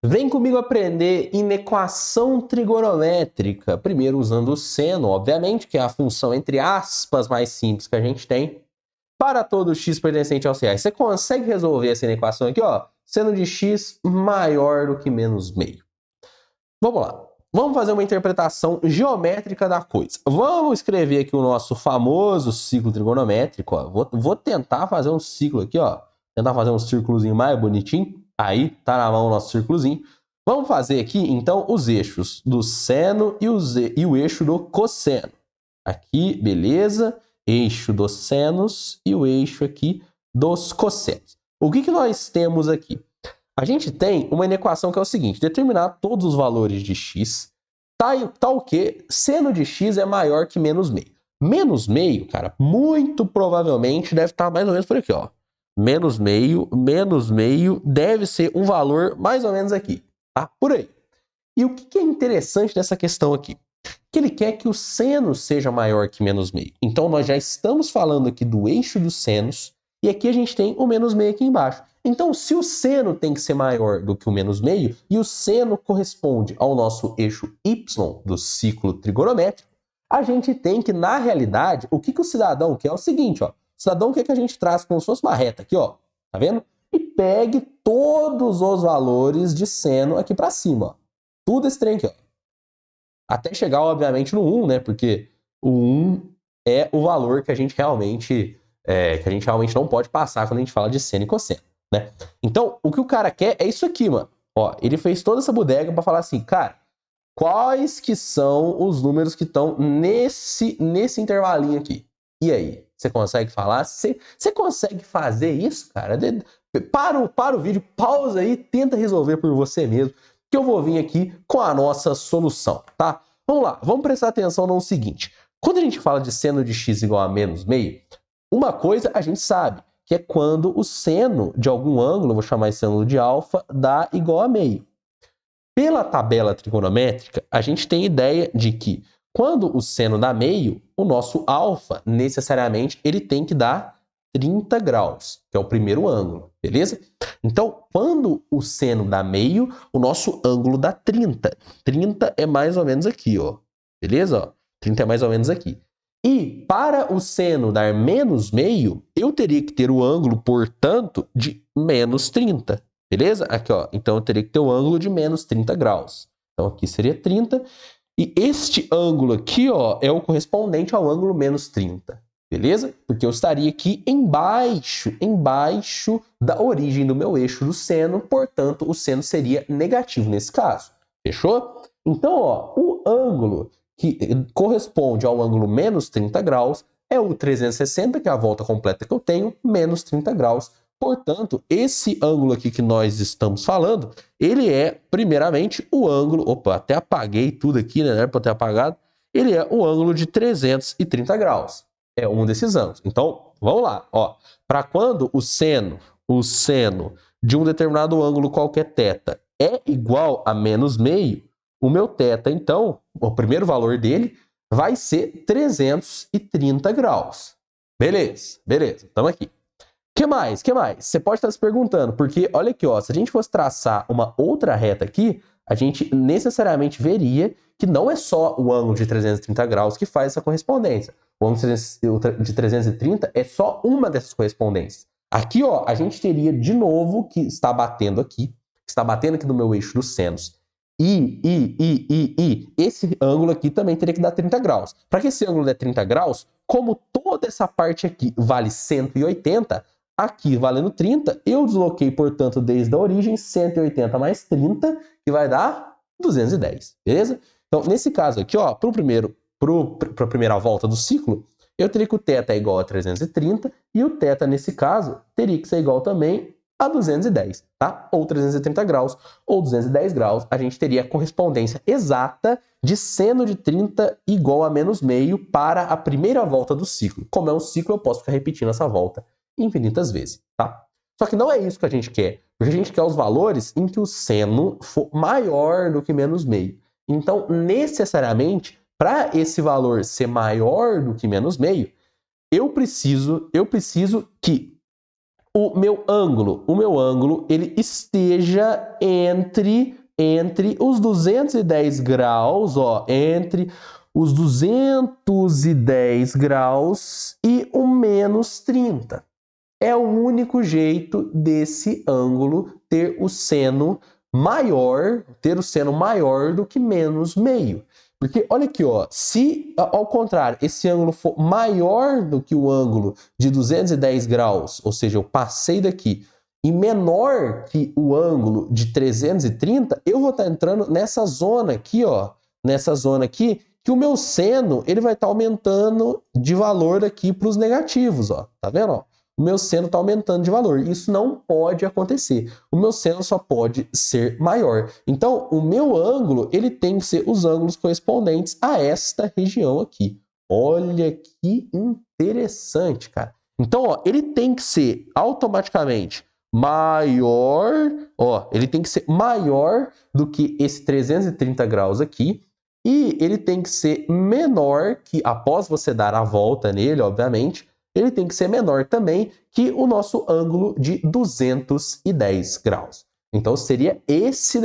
Vem comigo aprender inequação trigonométrica. Primeiro usando o seno, obviamente, que é a função entre aspas mais simples que a gente tem. Para todo x pertencente ao CA. Você consegue resolver essa inequação aqui, ó? Seno de x maior do que menos meio. Vamos lá. Vamos fazer uma interpretação geométrica da coisa. Vamos escrever aqui o nosso famoso ciclo trigonométrico. Ó. Vou tentar fazer um ciclo aqui, ó. Tentar fazer um círculozinho mais bonitinho. Aí, tá na mão o nosso círculozinho. Vamos fazer aqui, então, os eixos do seno e o eixo do cosseno. Aqui, beleza. Eixo dos senos e o eixo aqui dos cossenos. O que nós temos aqui? A gente tem uma inequação que é o seguinte: determinar todos os valores de x, tal que seno de x é maior que menos meio. Menos meio, cara, muito provavelmente deve estar mais ou menos por aqui, ó. Menos meio deve ser um valor mais ou menos aqui, tá? Por aí. E o que é interessante dessa questão aqui? Que ele quer que o seno seja maior que menos meio. Então, nós já estamos falando aqui do eixo dos senos, e aqui a gente tem o menos meio aqui embaixo. Então, se o seno tem que ser maior do que o menos meio, e o seno corresponde ao nosso eixo y do ciclo trigonométrico, a gente tem que, na realidade, o que o cidadão quer é o seguinte, ó. O cidadão quer que a gente traça como se fosse uma reta aqui, ó. Tá vendo? E pegue todos os valores de seno aqui para cima, ó. Tudo esse trem aqui, ó. Até chegar, obviamente, no 1, né? Porque o 1 é o valor que a gente realmente não pode passar quando a gente fala de seno e cosseno, né? Então, o que o cara quer é isso aqui, mano. Ó, ele fez toda essa bodega para falar assim, cara, quais que são os números que estão nesse intervalinho aqui? E aí? Você consegue falar? Você consegue fazer isso, cara? Para o vídeo, pausa aí, tenta resolver por você mesmo, que eu vou vir aqui com a nossa solução, tá? Vamos lá, vamos prestar atenção no seguinte. Quando a gente fala de seno de x igual a menos meio, uma coisa a gente sabe, que é quando o seno de algum ângulo, vou chamar esse ângulo de alfa, dá igual a meio. Pela tabela trigonométrica, a gente tem ideia de que quando o seno dá meio, o nosso alfa, necessariamente, ele tem que dar 30 graus, que é o primeiro ângulo, beleza? Então, quando o seno dá meio, o nosso ângulo dá 30. 30 é mais ou menos aqui, ó. Beleza? Ó, 30 é mais ou menos aqui. E para o seno dar menos meio, eu teria que ter o ângulo, portanto, de menos 30. Beleza? Aqui, ó. Então, eu teria que ter um ângulo de menos 30 graus. Então, aqui seria 30. E este ângulo aqui, ó, é o correspondente ao ângulo menos 30. Beleza? Porque eu estaria aqui embaixo da origem do meu eixo do seno. Portanto, o seno seria negativo nesse caso. Fechou? Então, ó, o ângulo que corresponde ao ângulo menos 30 graus é o 360, que é a volta completa que eu tenho, menos 30 graus. Portanto, esse ângulo aqui que nós estamos falando, ele é, primeiramente, o ângulo... Opa, até apaguei tudo aqui, né? Era para ter apagado. Ele é o ângulo de 330 graus. É um desses ângulos. Então, vamos lá. Para quando o seno de um determinado ângulo qualquer θ é igual a menos meio, o meu θ, então, o primeiro valor dele vai ser 330 graus. Beleza, estamos aqui. Que mais? Você pode estar se perguntando, porque olha aqui, ó, se a gente fosse traçar uma outra reta aqui, a gente necessariamente veria que não é só o ângulo de 330 graus que faz essa correspondência. O ângulo de 330 é só uma dessas correspondências. Aqui, ó, a gente teria de novo que está batendo aqui no meu eixo dos senos. Esse ângulo aqui também teria que dar 30 graus. Para que esse ângulo dê 30 graus, como toda essa parte aqui vale 180, aqui valendo 30, eu desloquei, portanto, desde a origem, 180 mais 30, que vai dar 210, beleza? Então, nesse caso aqui, ó, para a primeira volta do ciclo, eu teria que o θ é igual a 330, e o θ, nesse caso, teria que ser igual também a 210, tá? Ou 330 graus, ou 210 graus, a gente teria a correspondência exata de seno de 30 igual a menos meio para a primeira volta do ciclo. Como é um ciclo, eu posso ficar repetindo essa volta infinitas vezes, tá? Só que não é isso que a gente quer, porque a gente quer os valores em que o seno for maior do que menos meio. Então, necessariamente, para esse valor ser maior do que menos meio, eu preciso que o meu ângulo ele esteja entre os 210 graus, ó, entre os 210 graus e o menos 30. É o único jeito desse ângulo ter o seno maior do que menos meio. Porque olha aqui, ó, se ao contrário, esse ângulo for maior do que o ângulo de 210 graus, ou seja, eu passei daqui, e menor que o ângulo de 330, eu vou estar entrando nessa zona aqui, ó, que o meu seno ele vai estar aumentando de valor aqui para os negativos, ó, tá vendo? Ó? O meu seno está aumentando de valor. Isso não pode acontecer. O meu seno só pode ser maior. Então, o meu ângulo ele tem que ser os ângulos correspondentes a esta região aqui. Olha que interessante, cara. Então, ó, ele tem que ser automaticamente maior, ó, ele tem que ser maior do que esse 330 graus aqui. E ele tem que ser menor que, após você dar a volta nele, obviamente, ele tem que ser menor também que o nosso ângulo de 210 graus. Então, seria esse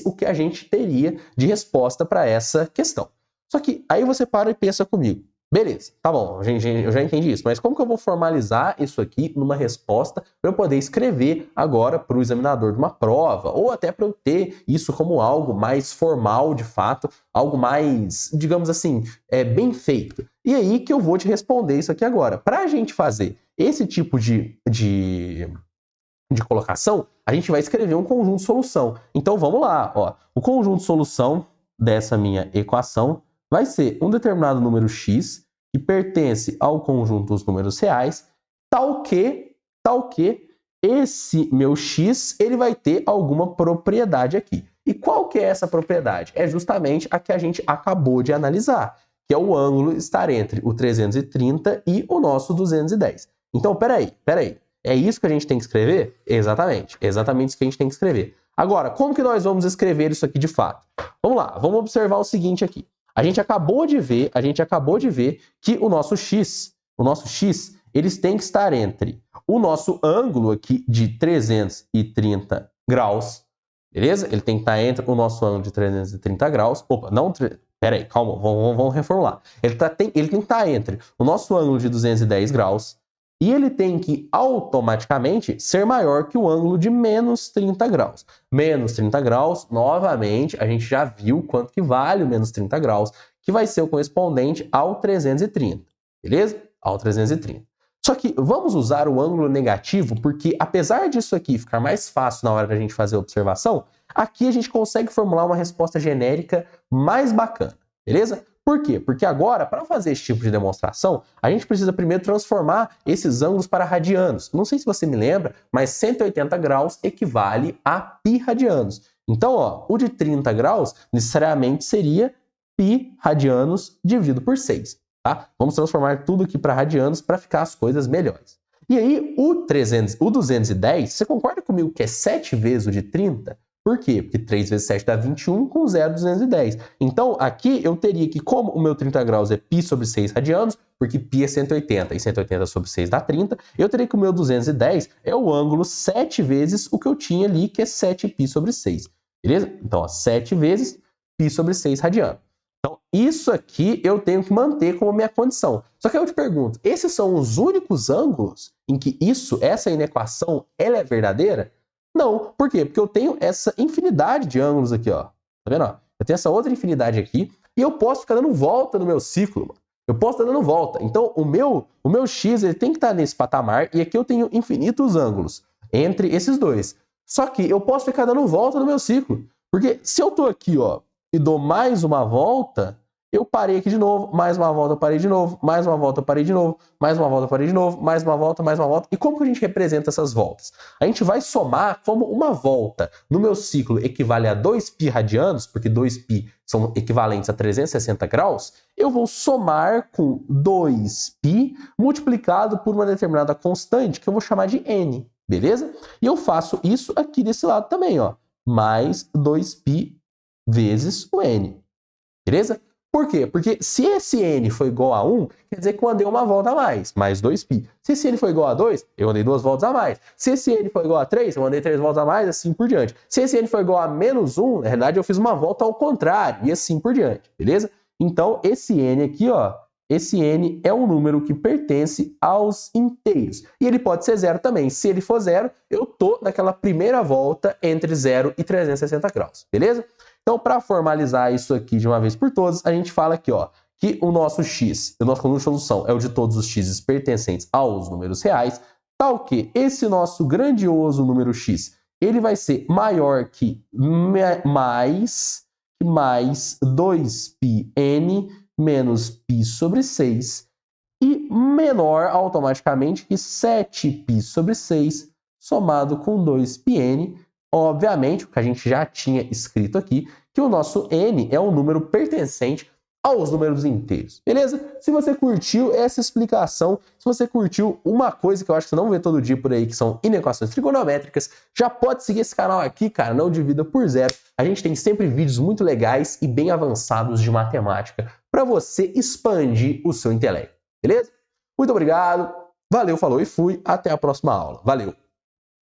o que a gente teria de resposta para essa questão. Só que aí você para e pensa comigo. Beleza, tá bom, eu já entendi isso, mas como que eu vou formalizar isso aqui numa resposta para eu poder escrever agora para o examinador de uma prova, ou até para eu ter isso como algo mais formal de fato, algo mais, digamos assim, bem feito? E aí que eu vou te responder isso aqui agora. Para a gente fazer esse tipo de colocação, a gente vai escrever um conjunto de solução. Então vamos lá, ó. O conjunto de solução dessa minha equação vai ser um determinado número x que pertence ao conjunto dos números reais, tal que esse meu x ele vai ter alguma propriedade aqui. E qual que é essa propriedade? É justamente a que a gente acabou de analisar, que é o ângulo estar entre o 330 e o nosso 210. Então, peraí. É isso que a gente tem que escrever? Exatamente isso que a gente tem que escrever. Agora, como que nós vamos escrever isso aqui de fato? Vamos lá, vamos observar o seguinte aqui. A gente acabou de ver que o nosso x, eles têm que estar entre o nosso ângulo aqui de 330 graus, beleza? Ele tem que estar entre o nosso ângulo de 330 graus. Opa, não... Peraí, calma, vamos reformular. Ele tem que estar entre o nosso ângulo de 210 graus e ele tem que automaticamente ser maior que o ângulo de menos 30 graus. Menos 30 graus, novamente, a gente já viu quanto que vale o menos 30 graus, que vai ser o correspondente ao 330, beleza? Ao 330. Só que vamos usar o ângulo negativo, porque apesar disso aqui ficar mais fácil na hora da gente fazer a observação, aqui a gente consegue formular uma resposta genérica mais bacana, beleza? Por quê? Porque agora, para fazer esse tipo de demonstração, a gente precisa primeiro transformar esses ângulos para radianos. Não sei se você me lembra, mas 180 graus equivale a π radianos. Então, ó, o de 30 graus necessariamente seria π radianos dividido por 6. Tá? Vamos transformar tudo aqui para radianos para ficar as coisas melhores. E aí, o 210, você concorda comigo que é 7 vezes o de 30? Por quê? Porque 3 vezes 7 dá 21, com 0, 210. Então, aqui eu teria que, como o meu 30 graus é π sobre 6 radianos, porque π é 180, e 180 sobre 6 dá 30, eu teria que o meu 210 é o ângulo 7 vezes o que eu tinha ali, que é 7π sobre 6. Beleza? Então, ó, 7 vezes π sobre 6 radianos. Então, isso aqui eu tenho que manter como minha condição. Só que eu te pergunto, esses são os únicos ângulos em que essa inequação, ela é verdadeira? Não. Por quê? Porque eu tenho essa infinidade de ângulos aqui, ó. Tá vendo? Ó? Eu tenho essa outra infinidade aqui e eu posso ficar dando volta no meu ciclo, mano. Eu posso estar dando volta. Então, o meu x ele tem que estar nesse patamar e aqui eu tenho infinitos ângulos entre esses dois. Só que eu posso ficar dando volta no meu ciclo. Porque se eu tô aqui, ó, e dou mais uma volta, eu parei aqui de novo, mais uma volta, eu parei de novo, mais uma volta, eu parei de novo, mais uma volta, eu parei de novo, mais uma volta, mais uma volta. E como que a gente representa essas voltas? A gente vai somar como uma volta no meu ciclo equivale a 2π radianos, porque 2π são equivalentes a 360 graus, eu vou somar com 2π multiplicado por uma determinada constante que eu vou chamar de n, beleza? E eu faço isso aqui desse lado também, ó, mais 2π vezes o n, beleza? Por quê? Porque se esse n for igual a 1, quer dizer que eu andei uma volta a mais 2π. Se esse n for igual a 2, eu andei 2 voltas a mais. Se esse n for igual a 3, eu andei 3 voltas a mais, assim por diante. Se esse n for igual a menos 1, na verdade eu fiz uma volta ao contrário, e assim por diante, beleza? Então, esse n aqui, ó, esse n é um número que pertence aos inteiros. E ele pode ser zero também. Se ele for zero, eu tô naquela primeira volta entre 0 e 360 graus, beleza? Então, para formalizar isso aqui de uma vez por todas, a gente fala aqui, ó, que o nosso x, o nosso conjunto de solução é o de todos os x's pertencentes aos números reais, tal que esse nosso grandioso número x, ele vai ser maior que mais 2πn menos π sobre 6 e menor automaticamente que 7π sobre 6 somado com 2πn. Obviamente, o que a gente já tinha escrito aqui, que o nosso n é um número pertencente aos números inteiros, beleza? Se você curtiu essa explicação, se você curtiu uma coisa que eu acho que você não vê todo dia por aí, que são inequações trigonométricas, já pode seguir esse canal aqui, cara, não divida por zero. A gente tem sempre vídeos muito legais e bem avançados de matemática para você expandir o seu intelecto, beleza? Muito obrigado, valeu, falou e fui, até a próxima aula. Valeu!